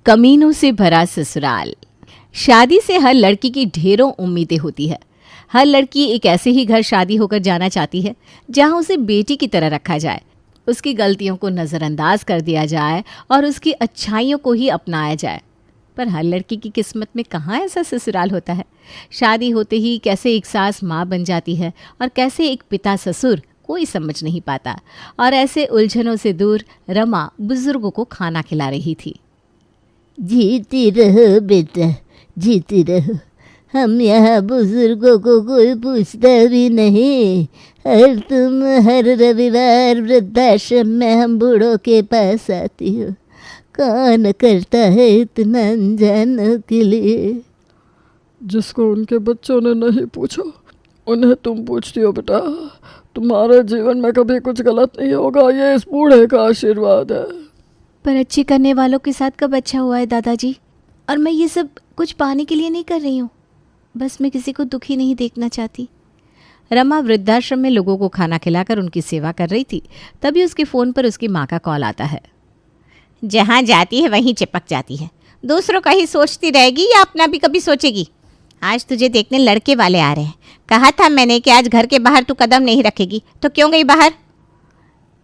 कमीनों से भरा ससुराल। शादी से हर लड़की की ढेरों उम्मीदें होती है। हर लड़की एक ऐसे ही घर शादी होकर जाना चाहती है जहां उसे बेटी की तरह रखा जाए, उसकी गलतियों को नज़रअंदाज कर दिया जाए और उसकी अच्छाइयों को ही अपनाया जाए। पर हर लड़की की किस्मत में कहाँ ऐसा ससुराल होता है। शादी होते ही कैसे एक सास माँ बन जाती है और कैसे एक पिता ससुर, कोई समझ नहीं पाता। और ऐसे उलझनों से दूर रमा बुजुर्गों को खाना खिला रही थी। जीती रहो बेटा, जीती रहो। हम यहाँ बुजुर्गों को कोई पूछता भी नहीं। हर रविवार वृद्धाश्रम में हम बूढ़ों के पास आती हो। कौन करता है इतना अनजानों के लिए। जिसको उनके बच्चों ने नहीं पूछा उन्हें तुम पूछती हो बेटा। तुम्हारे जीवन में कभी कुछ गलत नहीं होगा, ये इस बूढ़े का आशीर्वाद है। पर अच्छे करने वालों के साथ कब अच्छा हुआ है दादाजी? और मैं ये सब कुछ पाने के लिए नहीं कर रही हूँ, बस मैं किसी को दुखी नहीं देखना चाहती। रमा वृद्धाश्रम में लोगों को खाना खिलाकर उनकी सेवा कर रही थी। तभी उसके फ़ोन पर उसकी माँ का कॉल आता है। जहाँ जाती है वहीं चिपक जाती है, दूसरों का ही सोचती रहेगी या अपना भी कभी सोचेगी। आज तुझे देखने लड़के वाले आ रहे हैं। कहा था मैंने कि आज घर के बाहर तू कदम नहीं रखेगी, तो क्यों गई बाहर?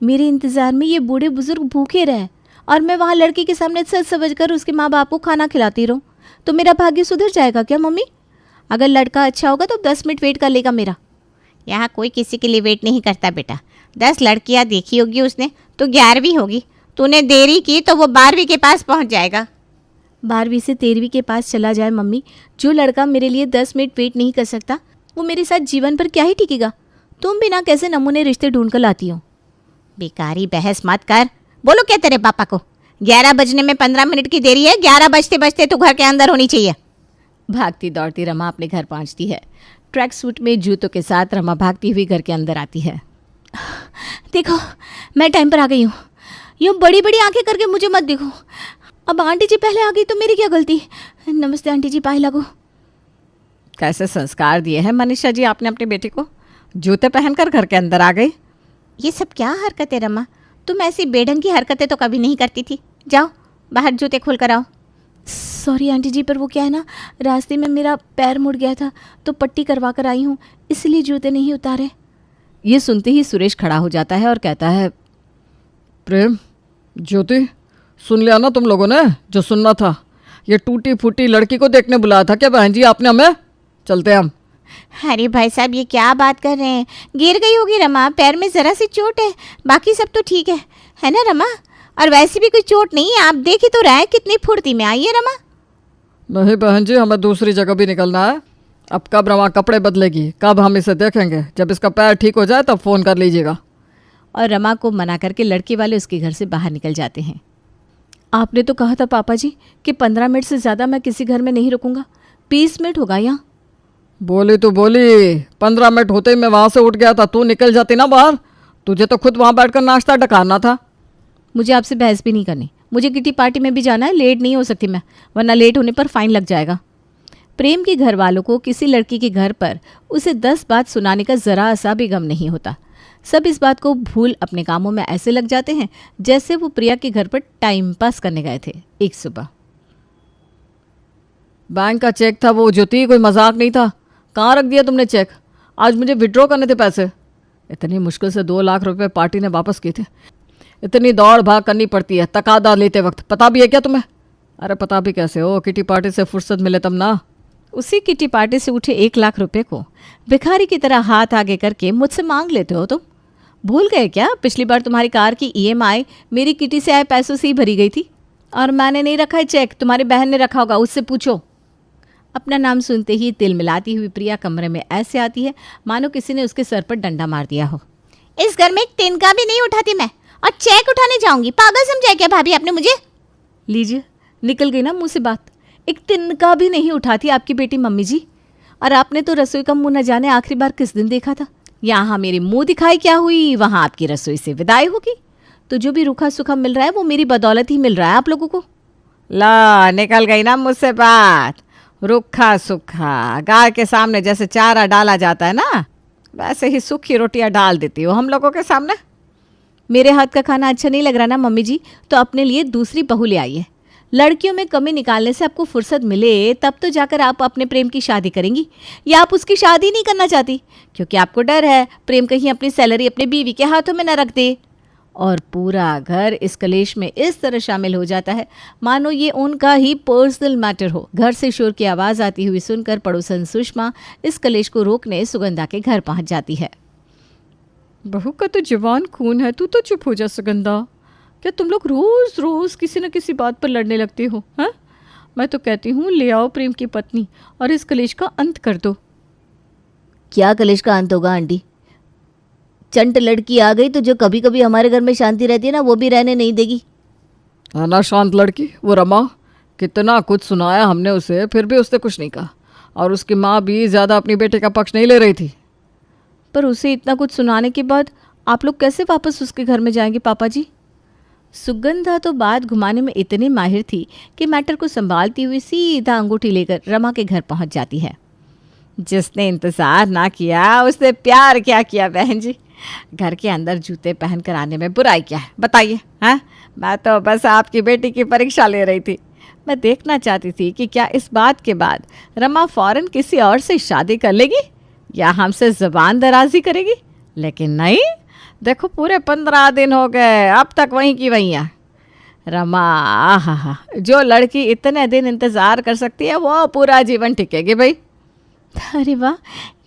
मेरे इंतज़ार में ये बूढ़े बुजुर्ग भूखे रहे और मैं वहाँ लड़की के सामने सच समझ कर उसके माँ बाप को खाना खिलाती रहूँ, तो मेरा भाग्य सुधर जाएगा क्या मम्मी? अगर लड़का अच्छा होगा तो 10 मिनट वेट कर लेगा मेरा। यहाँ कोई किसी के लिए वेट नहीं करता बेटा। 10 लड़कियाँ देखी होगी उसने तो 11वीं होगी। तूने देरी की तो वो 12वीं के पास पहुँच जाएगा। 12वीं से 13वीं के पास चला जाए मम्मी, जो लड़का मेरे लिए 10 मिनट वेट नहीं कर सकता वो मेरे साथ जीवन पर क्या ही टिकेगा। तुम बिना कैसे नमूने रिश्ते ढूंढ कर लाती हो। बेकारी बहस मत कर। बोलो क्या तेरे पापा को? 11 बजने में 15 मिनट की देरी है। 11 बजते बजते तो घर के अंदर होनी चाहिए। भागती दौड़ती रमा अपने घर पहुंचती है। ट्रैक सूट में जूतों के साथ रमा भागती हुई घर के अंदर आती है। देखो मैं टाइम पर आ गई हूँ। यूँ बड़ी बड़ी आंखें करके मुझे मत देखो। अब आंटी जी पहले आ गई तो मेरी क्या गलती। नमस्ते आंटी जी, पाए लगो। कैसे संस्कार दिए हैं मनीषा जी आपने अपनी बेटी को। जूते पहनकर घर के अंदर आ गई। ये सब क्या हरकतें रमा? तुम ऐसी बेढंगी हरकतें तो कभी नहीं करती थी। जाओ बाहर जूते खोल कर आओ। सॉरी आंटी जी, पर वो क्या है ना, रास्ते में मेरा पैर मुड़ गया था तो पट्टी करवा कर आई हूँ, इसलिए जूते नहीं उतारे। ये सुनते ही सुरेश खड़ा हो जाता है और कहता है, प्रेम, ज्योति, सुन लिया ना तुम लोगों ने जो सुनना था। ये टूटी फूटी लड़की को देखने बुलाया था क्या बहन जी आपने हमें? चलते हम। अरे भाई साहब ये क्या बात कर रहे हैं? गिर गई होगी रमा, पैर में ज़रा सी चोट है, बाकी सब तो ठीक है ना रमा? और वैसे भी कोई चोट नहीं है, आप देख ही तो रहा है कितनी फुर्ती में आई है रमा। नहीं बहन जी, हमें दूसरी जगह भी निकलना है। अब कब रमा कपड़े बदलेगी, कब हम इसे देखेंगे? जब इसका पैर ठीक हो जाए तब फ़ोन कर लीजिएगा। और रमा को मना करके लड़के वाले उसके घर से बाहर निकल जाते हैं। आपने तो कहा था पापा जी कि 15 मिनट से ज़्यादा मैं किसी घर में नहीं रुकूंगा। 20 मिनट होगा यहाँ। बोली तो बोली, 15 मिनट होते ही मैं वहाँ से उठ गया था। तू निकल जाती ना बाहर। तुझे तो खुद वहाँ बैठकर नाश्ता डकारना था। मुझे आपसे बहस भी नहीं करनी। मुझे किटी पार्टी में भी जाना है, लेट नहीं हो सकती मैं, वरना लेट होने पर फाइन लग जाएगा। प्रेम के घर वालों को किसी लड़की के घर पर उसे 10 बात सुनाने का ज़रा सा भी गम नहीं होता। सब इस बात को भूल अपने कामों में ऐसे लग जाते हैं जैसे वो प्रिया के घर पर टाइम पास करने गए थे। एक सुबह बैंक का चेक था वो ज्योति, कोई मजाक नहीं था। कहाँ रख दिया तुमने चेक? आज मुझे विड्रॉ करने थे पैसे। इतनी मुश्किल से 2 लाख रुपए पार्टी ने वापस किए थे। इतनी दौड़ भाग करनी पड़ती है तकादा लेते वक्त, पता भी है क्या तुम्हें? अरे पता भी कैसे हो, किटी पार्टी से फुर्सत मिले तब ना। उसी किटी पार्टी से उठे 1 लाख रुपए को भिखारी की तरह हाथ आगे करके मुझसे मांग लेते हो तुम? भूल गए क्या पिछली बार तुम्हारी कार की EMI मेरी किटी से आए पैसों से ही भरी गई थी? और मैंने नहीं रखा है चेक, तुम्हारी बहन ने रखा होगा, उससे पूछो। अपना नाम सुनते ही तिल मिलाती हुई प्रिया कमरे में ऐसे आती है मानो किसी ने उसके सर पर डंडा मार दिया हो। इस घर में एक तिनका भी नहीं उठाती मैं, और चेक उठाने जाऊंगी? पागल समझा क्या भाभी आपने मुझे? लीजिए, निकल गई ना मुंह से बात। एक तिनका भी नहीं उठाती आपकी बेटी मम्मी जी। और आपने तो रसोई का मुंह न जाने आखिरी बार किस दिन देखा था। यहाँ मेरी मुंह दिखाई क्या हुई, वहाँ आपकी रसोई से विदाई होगी। तो जो भी रूखा सूखा मिल रहा है वो मेरी बदौलत ही मिल रहा है आप लोगों को। ला निकल गई ना मुझसे बात। रूखा सूखा गाय के सामने जैसे चारा डाला जाता है ना, वैसे ही सूखी रोटियां डाल देती हो हम लोगों के सामने। मेरे हाथ का खाना अच्छा नहीं लग रहा ना मम्मी जी, तो अपने लिए दूसरी बहू ले आइए। लड़कियों में कमी निकालने से आपको फुर्सत मिले तब तो जाकर आप अपने प्रेम की शादी करेंगी, या आप उसकी शादी नहीं करना चाहती क्योंकि आपको डर है प्रेम कहीं अपनी सैलरी अपने बीवी के हाथों में न रख दे। और पूरा घर इस कलेश में इस तरह शामिल हो जाता है मानो ये उनका ही पर्सनल मैटर हो। घर से शोर की आवाज़ आती हुई सुनकर पड़ोसन सुषमा इस कलेश को रोकने सुगंधा के घर पहुंच जाती है। बहू का तो जवान खून है, तू तो चुप हो जा सुगंधा। क्या तुम लोग रोज़ रोज़ किसी न किसी बात पर लड़ने लगते हो? हाँ, मैं तो कहती हूँ ले आओ प्रेम की पत्नी और इस कलेश का अंत कर दो। क्या कलेश का अंत होगा आंटी? चंट लड़की आ गई तो जो कभी कभी हमारे घर में शांति रहती है ना, वो भी रहने नहीं देगी। ना शांत लड़की, वो रमा, कितना कुछ सुनाया हमने उसे, फिर भी उसने कुछ नहीं कहा। और उसकी माँ भी ज़्यादा अपनी बेटे का पक्ष नहीं ले रही थी। पर उसे इतना कुछ सुनाने के बाद आप लोग कैसे वापस उसके घर में जाएंगे पापा जी? सुगंधा तो बात घुमाने में इतनी माहिर थी कि मैटर को संभालती हुई सीधा अंगूठी लेकर रमा के घर पहुंच जाती है। जिसने इंतज़ार ना किया उसने प्यार क्या किया बहन जी। घर के अंदर जूते पहन कर आने में बुराई क्या है बताइए? हाँ, मैं तो बस आपकी बेटी की परीक्षा ले रही थी। मैं देखना चाहती थी कि क्या इस बात के बाद रमा फ़ौरन किसी और से शादी कर लेगी या हमसे ज़बान दराजी करेगी। लेकिन नहीं, देखो पूरे 15 दिन हो गए अब तक वहीं की वहीं है। रमा, आहा, जो लड़की इतने दिन इंतज़ार कर सकती है वो पूरा जीवन टिकेगी भाई। अरे वाह,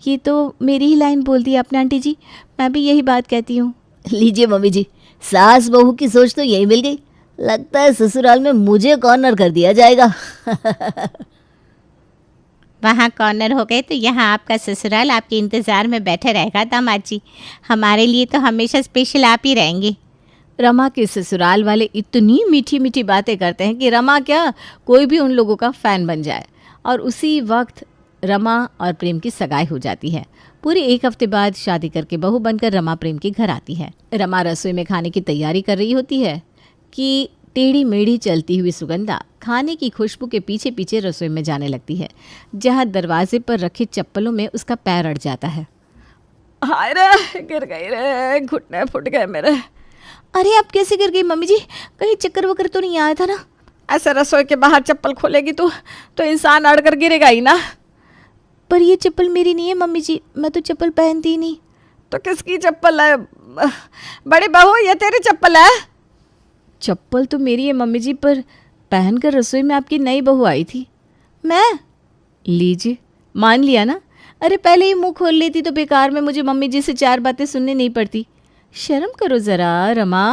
ये तो मेरी ही लाइन बोल दी आपने आंटी जी। मैं भी यही बात कहती हूँ। लीजिए मम्मी जी, सास बहू की सोच तो यही मिल गई। लगता है ससुराल में मुझे कॉर्नर कर दिया जाएगा। वहाँ कॉर्नर हो गए तो यहाँ आपका ससुराल आपके इंतज़ार में बैठे रहेगा दामाद जी। हमारे लिए तो हमेशा स्पेशल आप ही रहेंगे। रमा के ससुराल वाले इतनी मीठी मीठी बातें करते हैं कि रमा क्या कोई भी उन लोगों का फ़ैन बन जाए। और उसी वक्त रमा और प्रेम की सगाई हो जाती है। पूरे 1 हफ्ते बाद शादी करके बहू बनकर रमा प्रेम के घर आती है। रमा रसोई में खाने की तैयारी कर रही होती है कि टेढ़ी मेढ़ी चलती हुई सुगंधा खाने की खुशबू के पीछे पीछे रसोई में जाने लगती है, जहाँ दरवाजे पर रखी चप्पलों में उसका पैर अड़ जाता है। हाय रे, गिर गई रे, घुटने फुट गए मेरे। अरे आप कैसे गिर गई मम्मी जी? कहीं चक्कर वक्कर तो नहीं आया था ना? ऐसे रसोई के बाहर चप्पल खोलेगी तो इंसान अड़कर गिरेगा ही ना। पर ये चप्पल मेरी नहीं है मम्मी जी, मैं तो चप्पल पहनती ही नहीं। तो किसकी चप्पल है? बड़ी बहू, ये तेरी चप्पल है? चप्पल तो मेरी है मम्मी जी, पर पहनकर रसोई में आपकी नई बहू आई थी। मैं? लीजिए, मान लिया ना। अरे पहले ही मुंह खोल लेती तो बेकार में मुझे मम्मी जी से 4 बातें सुननी नहीं पड़ती। शर्म करो ज़रा रमा।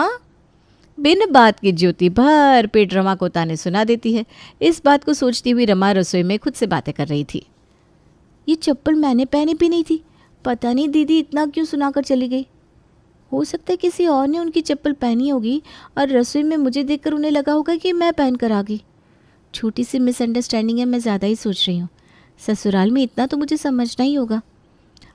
बिन बात की ज्योति भर पेट रमा को ताने सुना देती है। इस बात को सोचती हुई रमा रसोई में खुद से बातें कर रही थी। ये चप्पल मैंने पहनी भी नहीं थी, पता नहीं दीदी इतना क्यों सुनाकर चली गई। हो सकता है किसी और ने उनकी चप्पल पहनी होगी और रसोई में मुझे देखकर उन्हें लगा होगा कि मैं पहन कर आ गई। छोटी सी मिसअंडरस्टैंडिंग है, मैं ज़्यादा ही सोच रही हूँ। ससुराल में इतना तो मुझे समझना ही होगा।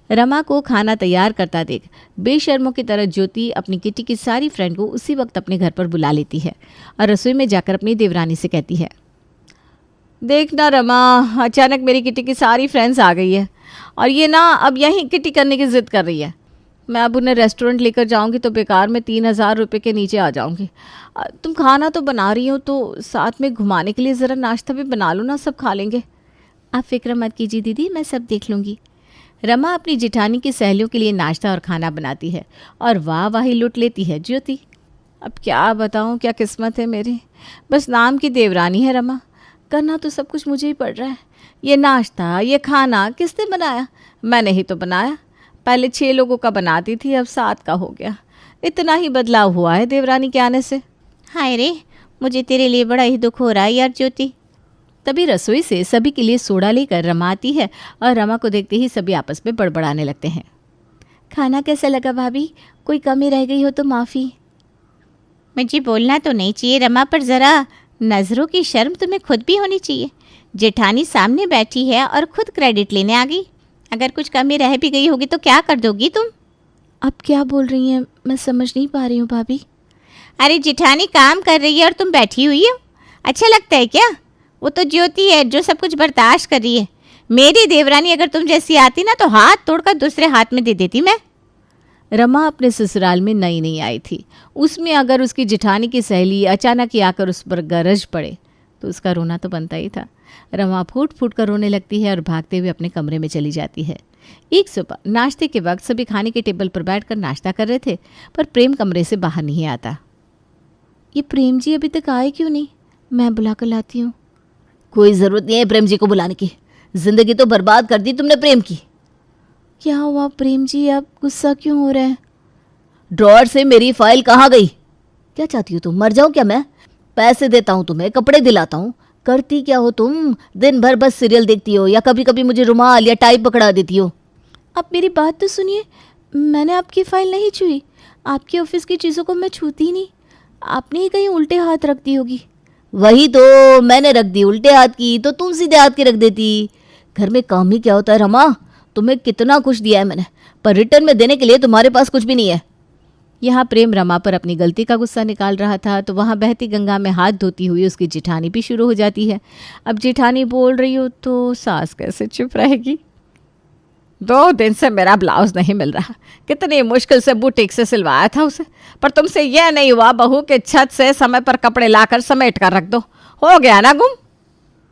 रमा को खाना तैयार करता देख बेशर्मों की तरह ज्योति अपनी किटी की सारी फ्रेंड को उसी वक्त अपने घर पर बुला लेती है और रसोई में जाकर अपनी देवरानी से कहती है, देखना रमा, अचानक मेरी किटी की सारी फ्रेंड्स आ गई है और ये ना अब यहीं किटी करने की ज़िद कर रही है। मैं अब उन्हें रेस्टोरेंट लेकर जाऊंगी तो बेकार में 3000 रुपये के नीचे आ जाऊंगी। तुम खाना तो बना रही हो तो साथ में घुमाने के लिए ज़रा नाश्ता भी बना लो ना, सब खा लेंगे। आप फिक्र मत कीजिए दीदी, मैं सब देख लूँगी। रमा अपनी जिठानी की सहेलियों के लिए नाश्ता और खाना बनाती है और वाह लुट लेती है ज्योति। अब क्या बताऊँ, क्या किस्मत है मेरी, बस नाम की देवरानी है रमा। करना तो सब कुछ मुझे ही पड़ रहा है। ये नाश्ता, ये खाना किसने बनाया? मैंने ही तो बनाया। पहले 6 लोगों का बनाती थी, अब 7 का हो गया। इतना ही बदलाव हुआ है देवरानी के आने से। हाय रे, मुझे तेरे लिए बड़ा ही दुख हो रहा है यार ज्योति। तभी रसोई से सभी के लिए सोडा लेकर रमा आती है और रमा को देखते ही सभी आपस में बड़बड़ाने लगते हैं। खाना कैसा लगा भाभी? कोई कमी रह गई हो तो माफ़ी। मुझे बोलना तो नहीं चाहिए रमा, पर ज़रा नज़रों की शर्म तुम्हें खुद भी होनी चाहिए। जेठानी सामने बैठी है और खुद क्रेडिट लेने आ गई। अगर कुछ कमी रह भी गई होगी तो क्या कर दोगी तुम? अब क्या बोल रही हैं, मैं समझ नहीं पा रही हूँ भाभी। अरे जेठानी काम कर रही है और तुम बैठी हुई हो, अच्छा लगता है क्या? वो तो ज्योति है जो सब कुछ बर्दाश्त कर रही है। मेरी देवरानी अगर तुम जैसी आती ना तो हाथ तोड़कर दूसरे हाथ में दे देती मैं। रमा अपने ससुराल में नई आई थी, उसमें अगर उसकी जिठानी की सहेली अचानक ही आकर उस पर गरज पड़े तो उसका रोना तो बनता ही था। रमा फूट फूट कर रोने लगती है और भागते हुए अपने कमरे में चली जाती है। एक सुबह नाश्ते के वक्त सभी खाने के टेबल पर बैठकर नाश्ता कर रहे थे, पर प्रेम कमरे से बाहर नहीं आता। ये प्रेम जी अभी तक आए क्यों नहीं? मैं बुला कर लाती हूँ। कोई ज़रूरत नहीं है प्रेम जी को बुलाने की, ज़िंदगी तो बर्बाद कर दी तुमने प्रेम की। क्या हुआ प्रेम जी, आप गुस्सा क्यों हो रहे हैं? ड्रॉअर से मेरी फाइल कहाँ गई? क्या चाहती हो तुम, मर जाऊँ क्या मैं? पैसे देता हूँ तुम्हें, कपड़े दिलाता हूँ, करती क्या हो तुम? दिन भर बस सीरियल देखती हो या कभी कभी मुझे रुमाल या टाई पकड़ा देती हो। आप मेरी बात तो सुनिए, मैंने आपकी फाइल नहीं छुई। आपके ऑफिस की चीज़ों को मैं छूती नहीं। आपने ही कहीं उल्टे हाथ रख दी होगी। वही तो मैंने रख दी उल्टे हाथ की, तो तुम सीधे हाथ की रख देती। घर में काम ही क्या होता है रमा? तुम्हें कितना कुछ दिया है मैंने, पर रिटर्न में देने के लिए तुम्हारे पास कुछ भी नहीं है। यहाँ प्रेम रमा पर अपनी गलती का गुस्सा निकाल रहा था तो वहाँ बहती गंगा में हाथ धोती हुई उसकी जेठानी भी शुरू हो जाती है। अब जेठानी बोल रही हो तो सास कैसे चुप रहेगी? 2 दिन से मेरा ब्लाउज नहीं मिल रहा, कितनी मुश्किल से बुटीक से सिलवाया था उसे, पर तुमसे यह नहीं हुआ बहू के छत से समय पर कपड़े लाकर समेट कर रख दो, हो गया ना गुम।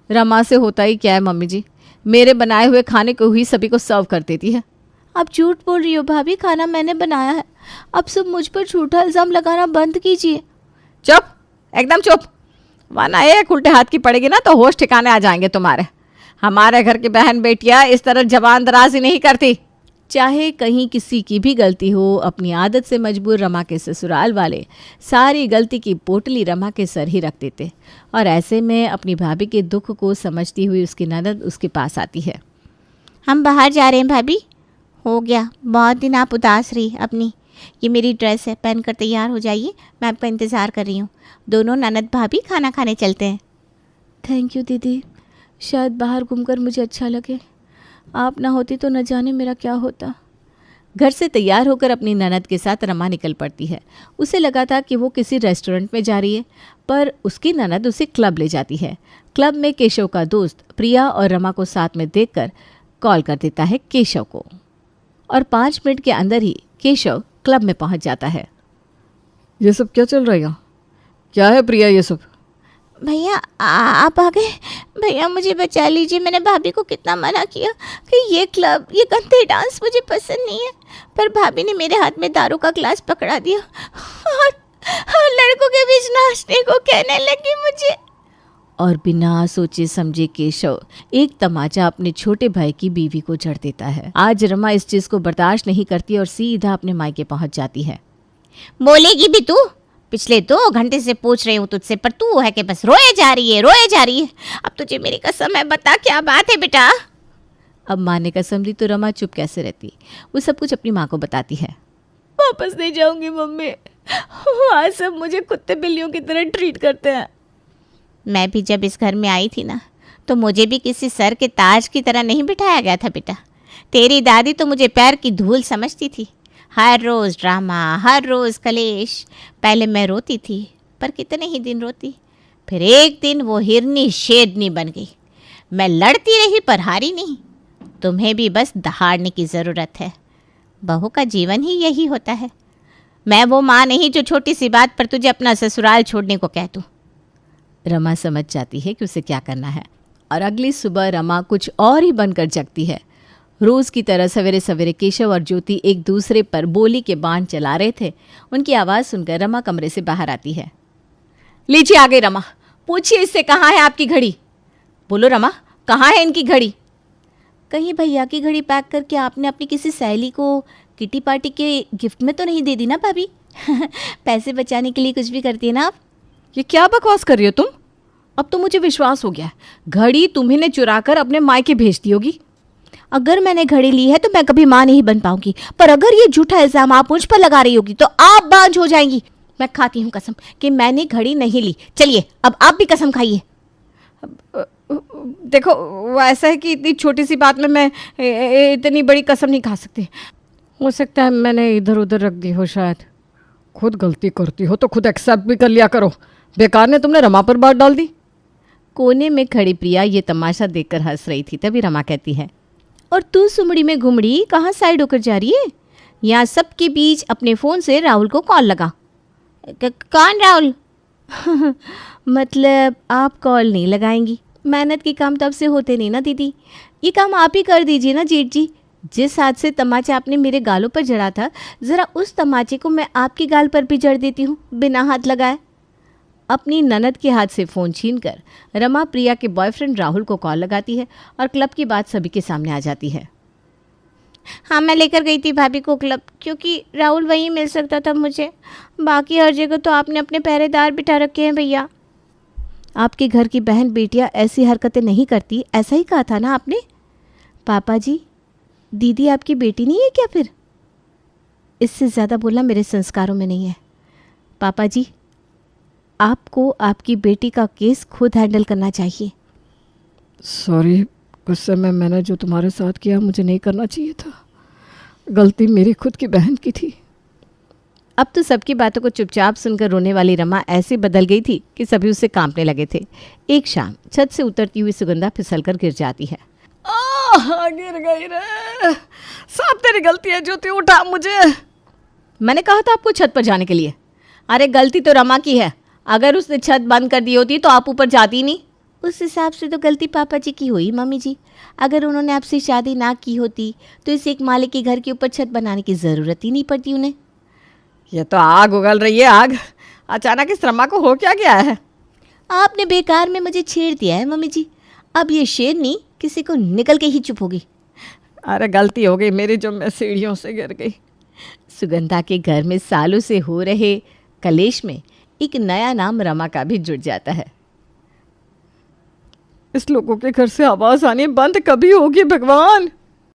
रमा से होता ही क्या है मम्मी जी, मेरे बनाए हुए खाने को ही सभी को सर्व कर देती है। आप झूठ बोल रही हो भाभी, खाना मैंने बनाया है। अब सब मुझ पर झूठा इल्ज़ाम लगाना बंद कीजिए। चुप, एकदम चुप, वरना एक उल्टे हाथ की पड़ेगी ना तो होश ठिकाने आ जाएंगे तुम्हारे। हमारे घर की बहन बेटियां इस तरह जबान दराजी नहीं करती। चाहे कहीं किसी की भी गलती हो, अपनी आदत से मजबूर रमा के ससुराल वाले सारी गलती की पोटली रमा के सर ही रख देते। और ऐसे में अपनी भाभी के दुख को समझती हुई उसकी ननद उसके पास आती है। हम बाहर जा रहे हैं भाभी। हो गया, बहुत दिन आप उदास रही अपनी। ये मेरी ड्रेस है, पहन कर तैयार हो जाइए, मैं आपका इंतज़ार कर रही हूँ। दोनों ननद भाभी खाना खाने चलते हैं। थैंक यू दीदी, शायद बाहर घूमकर मुझे अच्छा लगे। आप ना होती तो न जाने मेरा क्या होता। घर से तैयार होकर अपनी ननद के साथ रमा निकल पड़ती है। उसे लगा था कि वो किसी रेस्टोरेंट में जा रही है, पर उसकी ननद उसे क्लब ले जाती है। क्लब में केशव का दोस्त प्रिया और रमा को साथ में देखकर कॉल कर देता है केशव को, और 5 मिनट के अंदर ही केशव क्लब में पहुंच जाता है। ये सब क्या चल रहा है? क्या है प्रिया ये सब? भैया आप आ गए। भैया मुझे बचा लीजिए, मैंने भाभी को कितना मना किया कि ये क्लब, ये गंदे डांस मुझे पसंद नहीं है, पर भाभी ने मेरे हाथ में दारू का ग्लास पकड़ा दिया और लड़कों के बीच नाचने को कहने लगी मुझे। और बिना सोचे समझे केशव एक तमाचा अपने छोटे भाई की बीवी को जड़ देता है। आज रमा इस चीज को बर्दाश्त नहीं करती और सीधा अपने मायके पहुंच जाती है। बोलेगी भी तू? पिछले 2 घंटे से पूछ रही हूँ तुझसे, पर तू है कि बस रोए जा रही है, रोए जा रही है। अब तुझे मेरी कसम है, बता क्या बात है बेटा? अब माँ ने कसम ली तो रमा चुप कैसे रहती। वो सब कुछ अपनी माँ को बताती है। वापस नहीं जाऊंगी मम्मी, वहाँ सब मुझे कुत्ते बिल्लियों की तरह ट्रीट करते हैं। मैं भी जब इस घर में आई थी ना, तो मुझे भी किसी सर के ताज की तरह नहीं बिठाया गया था बेटा। तेरी दादी तो मुझे पैर की धूल समझती थी। हर रोज़ ड्रामा, हर रोज़ कलेश। पहले मैं रोती थी, पर कितने ही दिन रोती, फिर एक दिन वो हिरनी शेरनी बन गई। मैं लड़ती रही पर हारी नहीं। तुम्हें भी बस दहाड़ने की ज़रूरत है। बहू का जीवन ही यही होता है। मैं वो माँ नहीं जो छोटी सी बात पर तुझे अपना ससुराल छोड़ने को कह दूँ। रमा समझ जाती है कि उसे क्या करना है, और अगली सुबह रमा कुछ और ही बनकर जगती है। रोज़ की तरह सवेरे सवेरे केशव और ज्योति एक दूसरे पर बोली के बाण चला रहे थे। उनकी आवाज़ सुनकर रमा कमरे से बाहर आती है। लीजिए आ गई रमा, पूछिए इससे कहाँ है आपकी घड़ी। बोलो रमा, कहाँ है इनकी घड़ी? कहीं भैया की घड़ी पैक करके आपने अपनी किसी सहेली को किटी पार्टी के गिफ्ट में तो नहीं दे दी ना भाभी? पैसे बचाने के लिए कुछ भी करती है ना आप। ये क्या बकवास कर रही हो तुम? अब तो मुझे विश्वास हो गया, घड़ी तुम्ही ने चुरा कर अपने मायके भेज दी होगी। अगर मैंने घड़ी ली है तो मैं कभी माँ नहीं बन पाऊंगी, पर अगर ये झूठा इल्जाम आप मुझ पर लगा रही होगी तो आप बांझ हो जाएंगी। मैं खाती हूँ कसम कि मैंने घड़ी नहीं ली। चलिए अब आप भी कसम खाइए। देखो, वो ऐसा है कि इतनी छोटी सी बात में मैं इतनी बड़ी कसम नहीं खा सकती। हो सकता है मैंने इधर उधर रख दी हो, शायद। खुद गलती करती हो तो खुद एक्सेप्ट भी कर लिया करो। बेकार ने तुमने रमा पर बात डाल दी। कोने में खड़ी प्रिया ये तमाशा देखकर हंस रही थी। तभी रमा कहती है, और तू सुमड़ी में घुमड़ी कहाँ साइड होकर जा रही है? यहाँ सबके बीच अपने फ़ोन से राहुल को कॉल लगा। कौन राहुल? मतलब आप कॉल नहीं लगाएंगी? मेहनत के काम तब से होते नहीं ना दीदी, ये काम आप ही कर दीजिए ना जेठ जी। जिस हाथ से तमाचा आपने मेरे गालों पर जड़ा था, ज़रा उस तमाचे को मैं आपकी गाल पर भी जड़ देती हूँ बिना हाथ लगाए। अपनी ननद के हाथ से फ़ोन छीनकर रमा प्रिया के बॉयफ्रेंड राहुल को कॉल लगाती है और क्लब की बात सभी के सामने आ जाती है। हाँ, मैं लेकर गई थी भाभी को क्लब, क्योंकि राहुल वहीं मिल सकता था मुझे। बाकी हर जगह तो आपने अपने पहरेदार बिठा रखे हैं भैया। आपके घर की बहन बेटियां ऐसी हरकतें नहीं करती, ऐसा ही कहा था ना आपने? पापा जी, दीदी आपकी बेटी नहीं है क्या फिर? इससे ज़्यादा बोलना मेरे संस्कारों में नहीं है। पापा जी, आपको आपकी बेटी का केस खुद हैंडल करना चाहिए। सॉरी, उस समय मैंने जो तुम्हारे साथ किया मुझे नहीं करना चाहिए था। गलती मेरी खुद की बहन की थी। अब तो सबकी बातों को चुपचाप सुनकर रोने वाली रमा ऐसे बदल गई थी कि सभी उससे कांपने लगे थे। एक शाम छत से उतरती हुई सुगंधा फिसलकर गिर जाती है। गिर गई रे। सब तेरी गलती है ज्योति, उठा मुझे। मैंने कहा था आपको छत पर जाने के लिए। अरे गलती तो रमा की है, अगर उसने छत बंद कर दी होती तो आप ऊपर जाती नहीं। उस हिसाब से तो गलती पापा जी की हुई मम्मी जी। अगर उन्होंने आपसे शादी ना की होती तो इस एक माले के घर के ऊपर छत बनाने की ज़रूरत ही नहीं पड़ती उन्हें। ये तो आग उगल रही है, आग। अचानक इस रमा को हो क्या गया है? आपने बेकार में मुझे छेड़ दिया है मम्मी जी। अब ये शेरनी किसी को निकल के ही चुप होगी। अरे गलती हो गई मेरी, जो मैं सीढ़ियों से गिर गई। सुगंधा के घर में सालों से हो रहे कलेश में एक नया नाम रमा का भी जुड़ जाता है। इस लोगों के घर से आवाज़ आनी बंद कभी होगी भगवान?